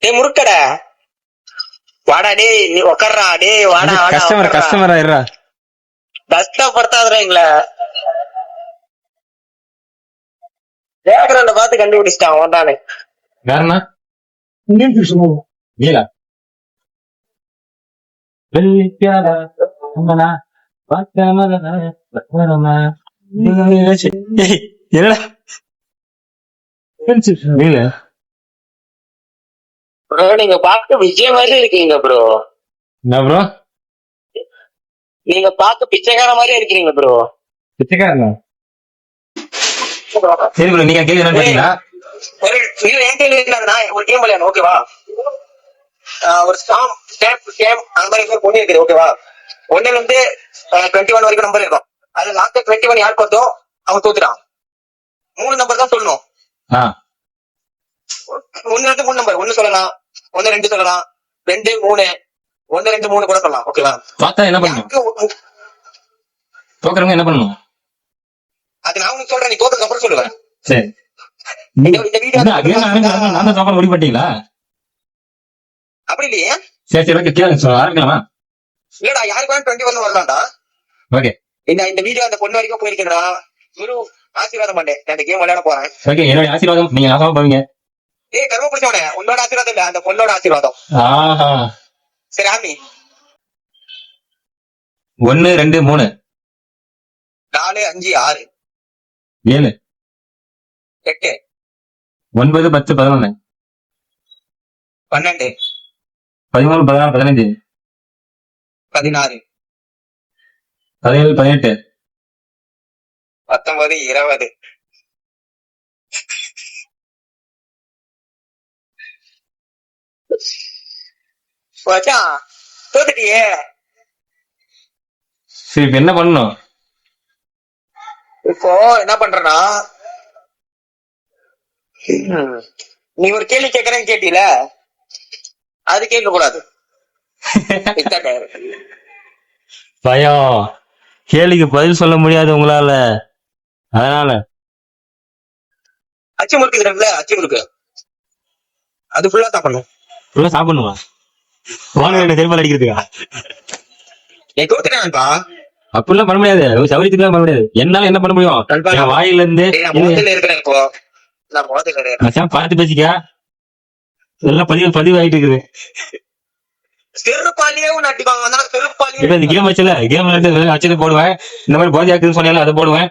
டேய் முறுக்கடா வாடா டேய் நீ உக்கார்றா டேய் வாடா வாடா கஸ்டமர் ஆயிடுறா. கஷ்டப்படுத்தாதுடா எங்களை. பேக்ரவுண்ட பார்த்து கண்டுபிடிச்சிட்டான் ஓண்டானு. வேறண்ணா நீலா என்னடா நீல ப்ரோ நீங்க பார்க்க விஜய் மாதிரி இருக்கீங்க ப்ரோ. என்ன ப்ரோ? நீங்க பார்க்க பிச்சைக்கார மாதிரி இருக்கீங்க ப்ரோ. பிச்சைக்காரனா? சரி ப்ரோ, நீங்க கேள்வி என்ன பாத்தீங்களா? ஒரு என் கேள்வி என்னன்னா, ஒரு கேம் விளையாடணும் ஓகேவா? ஒரு ஸ்டாம் அந்த மாதிரி பொண்ணு இருக்குது ஓகேவா? 1ல இருந்து 21 வரைக்கும் நம்பர் இருக்கும். அது லாஸ்ட் 21 யார் பார்த்தோ அவன் தோத்துட்டான். 3 நம்பர் தான் சொல்லணும். 1 இருந்து 3 நம்பர் 1 சொல்லலாம், 1 2 சொல்லலாம், 2 3 1 2 3 கூட சொல்லலாம் ஓகேவா? பார்த்தா என்ன பண்ணணும்? தோக்குறவங்க என்ன பண்ணணும்? அது நான் உனக்கு சொல்றேன், நீ தோத்ததுக்கு அப்புறம் சொல்லுவேன். சரி, இந்த வீடியோ நான் தான் தோக்க முடிவு பண்ணிட்டீங்களா? அப்படி இல்லையே. சரி சரி, ஓகே, கேளுங்க, ஆரம்பிக்கலாமா? இல்லடா, யாருக்கு 21 வரலாம்டா. ஓகே, இந்த வீடியோ அந்த பொண்ணு வரைக்கும் போயிருக்கா. குரு ஆசீர்வாதம் பண்ணேன், அந்த கேம் விளையாட போறேன். ஓகே, என்னோட ஆசீர்வாதம் நீங்க நாசமா போவீங்க. ஏய் கர்ம பிடிச்சவனே, உன்னோட ஆசீர்வாதம் இல்ல, அந்த பொண்ணோட ஆசீர்வாதம். ஆஹா, சரி ஆமி. 1 2 3 4 5 6 7 8 9 10 11 12 13 14 15 16 17 18 19 20 மச்சான் தோத்துட்டியே. சரி, இப்ப என்ன பண்ணணும்? இப்போ என்ன பண்றனா, நீ ஒரு கேள்வி கேட்கறேன்னு கேட்டீல, அது கேட்க கூடாது. பயம், கேள்விக்கு பதில் சொல்ல முடியாது உங்களால, அதனால அச்சு முறுக்கு அச்சு முறுக்கு அது ஃபுல்லா சாப்பிடணும். ஃபுல்லா சாப்பிடணுமா? வாங்க திரும்ப அடிக்கிறதுக்கா? நீ தோத்துட்டான்பா. அப்படிலாம் பண்ண முடியாது, சௌரியத்துக்குலாம் பண்ண முடியாது. என்னால என்ன பண்ண முடியும்? என் வாயில இருந்து இருக்கிறேன் இப்போ, நான் மச்சான் பார்த்து பேசிக்கா, எல்லாம் பதிவு ஆயிட்டு இருக்குது. செருப்பாலியே இப்ப இந்த கேம் வச்சுல கேம் விளையாட்டு வச்சது போடுவேன். இந்த மாதிரி போதை ஆக்குதுன்னு சொன்னாலும் அதை போடுவேன்.